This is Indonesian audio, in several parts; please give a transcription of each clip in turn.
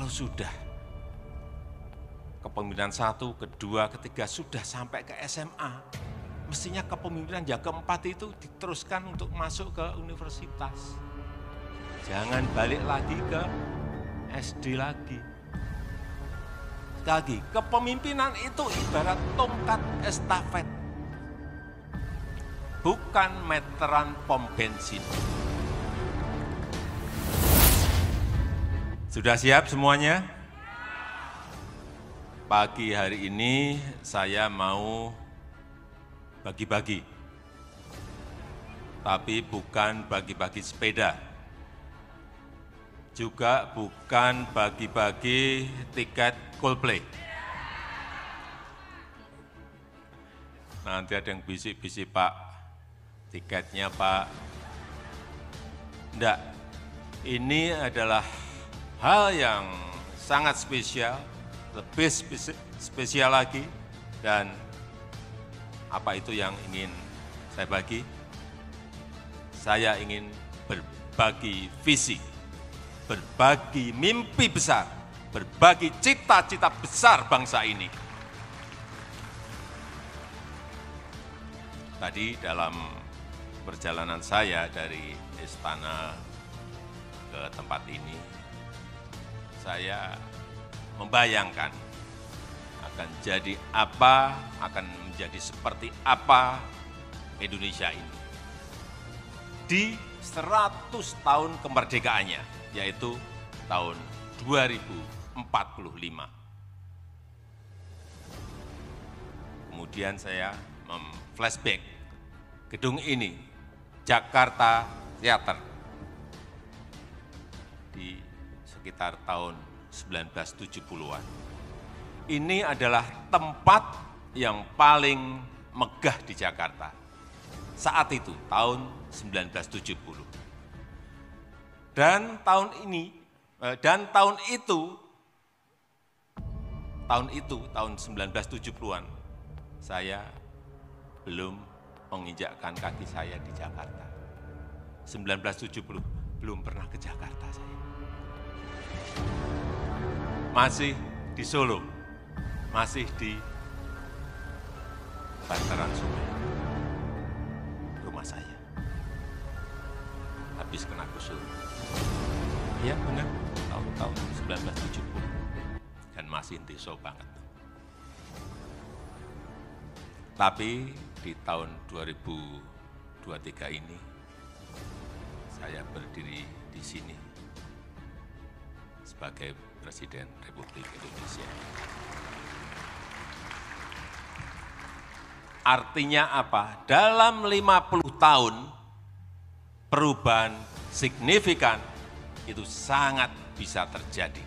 kalau sudah kepemimpinan 1, kedua, ketiga sudah sampai ke SMA, mestinya kepemimpinan yang keempat itu diteruskan untuk masuk ke universitas. Jangan balik lagi ke SD lagi. Sekali lagi, kepemimpinan itu ibarat tongkat estafet, bukan meteran pom bensin. Sudah siap semuanya? Pagi hari ini saya mau bagi-bagi, tapi bukan bagi-bagi sepeda, juga bukan bagi-bagi tiket Coldplay. Nanti ada yang bisik-bisik, Pak, tiketnya Pak. Enggak, ini adalah hal yang sangat spesial, lebih spesial lagi, dan apa itu yang ingin saya bagi? Saya ingin berbagi visi, berbagi mimpi besar, berbagi cita-cita besar bangsa ini. Tadi dalam perjalanan saya dari istana ke tempat ini, saya membayangkan akan jadi apa, akan menjadi seperti apa Indonesia ini di 100 tahun kemerdekaannya, yaitu tahun 2045. Kemudian saya flashback gedung ini, Jakarta Theater, di sekitar tahun 1970-an. Ini adalah tempat yang paling megah di Jakarta saat itu, tahun 1970. Dan tahun itu, tahun 1970-an, saya belum menginjakkan kaki saya di Jakarta. 1970, belum pernah ke Jakarta saya. Masih di Solo, masih di Bantaran Sungai, rumah saya. Habis kena gusur. Iya benar, tahun 1970. Dan masih deso banget. Tapi di tahun 2023 ini, saya berdiri di sini sebagai Presiden Republik Indonesia. Artinya apa? Dalam 50 tahun, perubahan signifikan itu sangat bisa terjadi.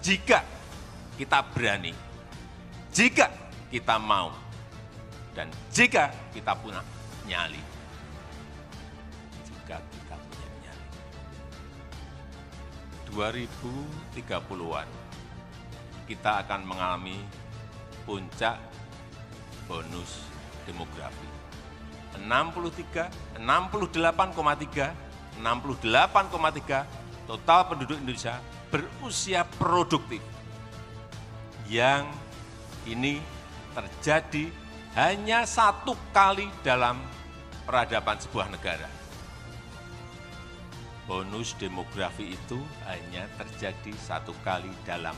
Jika kita berani, jika kita mau, dan jika kita punya nyali. Jika kita punya nyali. 2030-an, kita akan mengalami puncak bonus demografi. 68,3 total penduduk Indonesia berusia produktif. Yang ini terjadi hanya 1 kali dalam peradaban sebuah negara. Bonus demografi itu hanya terjadi 1 kali dalam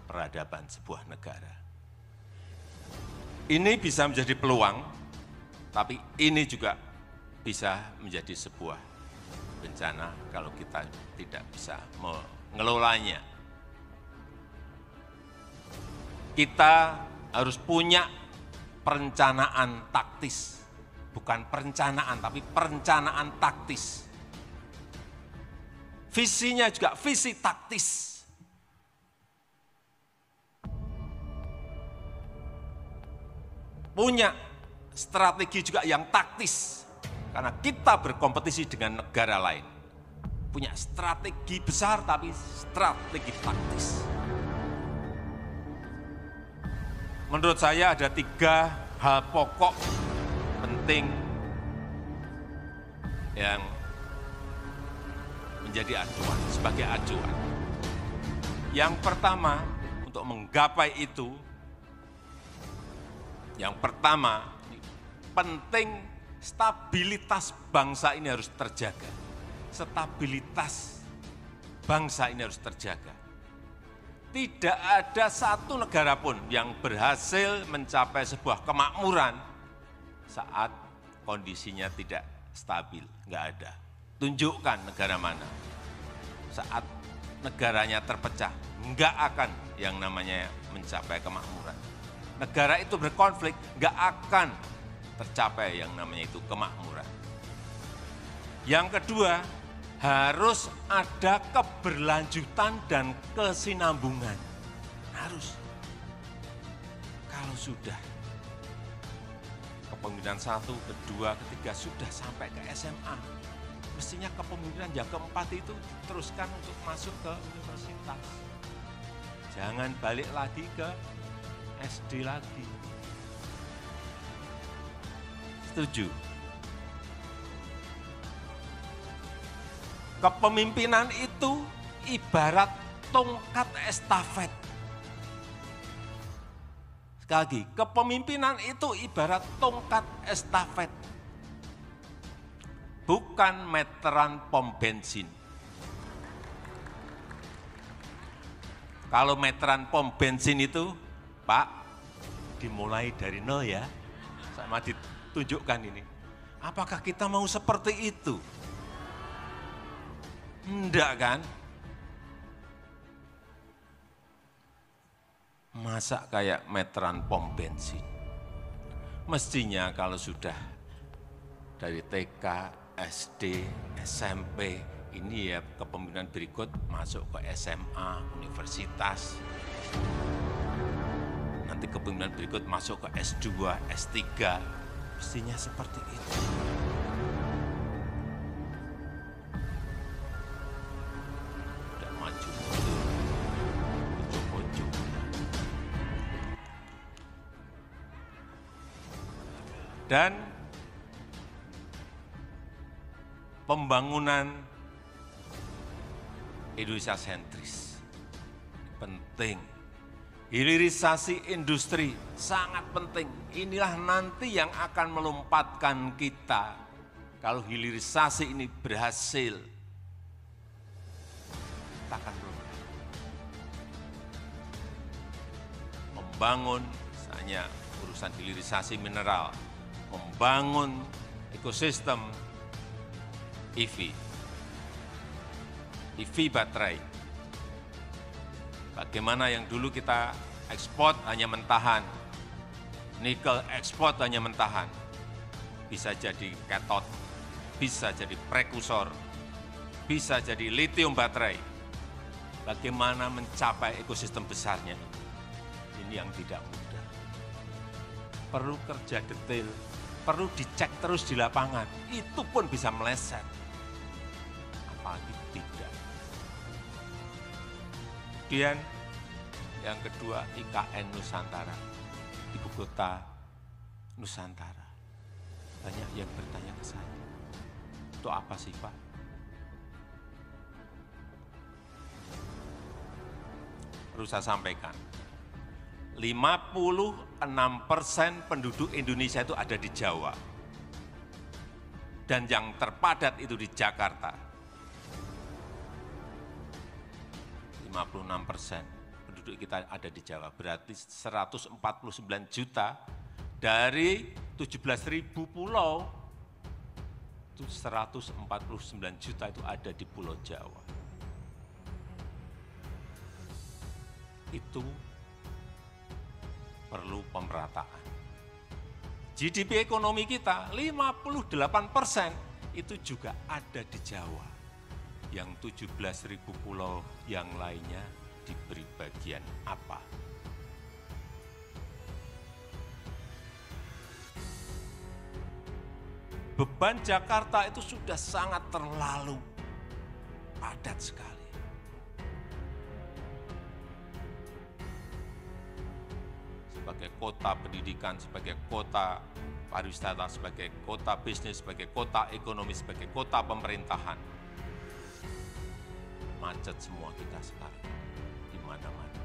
peradaban sebuah negara. Ini bisa menjadi peluang, tapi ini juga bisa menjadi sebuah bencana kalau kita tidak bisa mengelolanya. Kita harus punya perencanaan taktis, bukan perencanaan, tapi perencanaan taktis. Visinya juga visi taktis. Punya strategi juga yang taktis, karena kita berkompetisi dengan negara lain. Punya strategi besar, tapi strategi taktis. Menurut saya ada 3 hal pokok penting yang menjadi acuan, sebagai acuan. Yang pertama, untuk menggapai itu, yang pertama, penting stabilitas bangsa ini harus terjaga. Stabilitas bangsa ini harus terjaga. Tidak ada satu negara pun yang berhasil mencapai sebuah kemakmuran saat kondisinya tidak stabil. Nggak ada. Tunjukkan negara mana. Saat negaranya terpecah, nggak akan yang namanya mencapai kemakmuran. Negara itu berkonflik, nggak akan tercapai yang namanya itu kemakmuran. Yang kedua, harus ada keberlanjutan dan kesinambungan. Harus. Kalau sudah kepemimpinan 1, kedua, ketiga sudah sampai ke SMA, mestinya kepemimpinan yang keempat itu diteruskan untuk masuk ke universitas. Jangan balik lagi ke SD lagi. Setuju? Kepemimpinan itu ibarat tongkat estafet. Sekali lagi, kepemimpinan itu ibarat tongkat estafet. Bukan meteran pom bensin. Kalau meteran pom bensin itu, Pak, dimulai dari nol ya. Sama ditunjukkan ini. Apakah kita mau seperti itu? Enggak kan? Masa kayak meteran pom bensin? Mestinya kalau sudah dari TK, SD, SMP, ini ya kepemimpinan berikut masuk ke SMA, universitas. Nanti kepemimpinan berikut masuk ke S2, S3. Mestinya seperti itu. Dan pembangunan Indonesia sentris penting. Hilirisasi industri sangat penting. Inilah nanti yang akan melompatkan kita. Kalau hilirisasi ini berhasil, kita akan membangun misalnya urusan hilirisasi mineral, membangun ekosistem EV baterai. Bagaimana yang dulu kita ekspor hanya mentahan, nikel ekspor hanya mentahan, bisa jadi katot, bisa jadi prekursor, bisa jadi lithium baterai. Bagaimana mencapai ekosistem besarnya? Ini yang tidak mudah. Perlu kerja detail, perlu dicek terus di lapangan, itu pun bisa meleset. Apalagi tidak. Kemudian yang kedua IKN Nusantara, Ibu Kota Nusantara. Banyak yang bertanya ke saya, itu apa sih Pak? Perlu saya sampaikan, 56% penduduk Indonesia itu ada di Jawa. Dan yang terpadat itu di Jakarta. 56% penduduk kita ada di Jawa, berarti 149 juta dari 17.000 pulau, itu 149 juta itu ada di Pulau Jawa. Itu perlu pemerataan. GDP ekonomi kita 58% itu juga ada di Jawa. Yang 17.000 pulau yang lainnya diberi bagian apa? Beban Jakarta itu sudah sangat terlalu padat sekali. Sebagai kota pendidikan, sebagai kota pariwisata, sebagai kota bisnis, sebagai kota ekonomi, sebagai kota pemerintahan. Macet semua kita sekarang. Di mana-mana.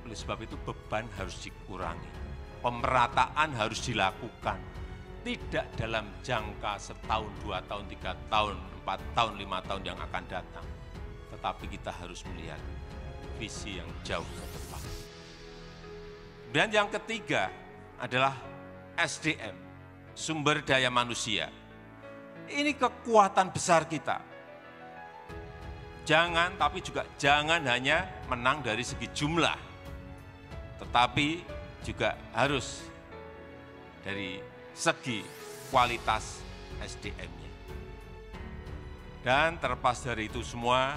Oleh sebab itu beban harus dikurangi, pemerataan harus dilakukan, tidak dalam jangka setahun, 2 tahun, 3 tahun, 4 tahun, 5 tahun yang akan datang, tetapi kita harus melihat visi yang jauh ke depan. Dan yang ketiga adalah SDM, sumber daya manusia. Ini kekuatan besar kita. Tapi juga jangan hanya menang dari segi jumlah, tetapi juga harus dari segi kualitas SDM-nya. Dan terlepas dari itu semua,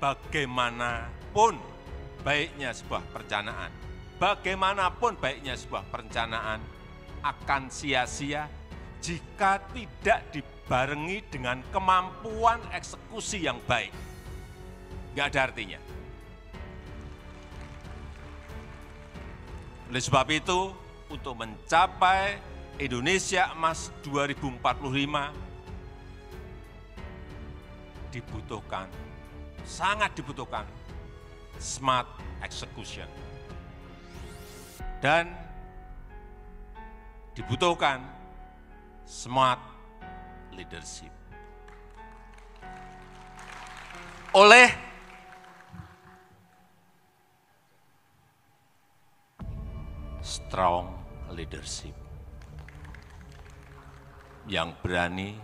bagaimanapun baiknya sebuah perencanaan, akan sia-sia jika tidak dibarengi dengan kemampuan eksekusi yang baik. Nggak ada artinya. Oleh sebab itu, untuk mencapai Indonesia Emas 2045, sangat dibutuhkan smart execution. Dan dibutuhkan smart leadership. Oleh strong leadership yang berani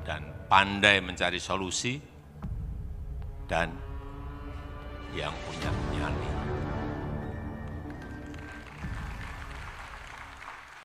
dan pandai mencari solusi dan yang punya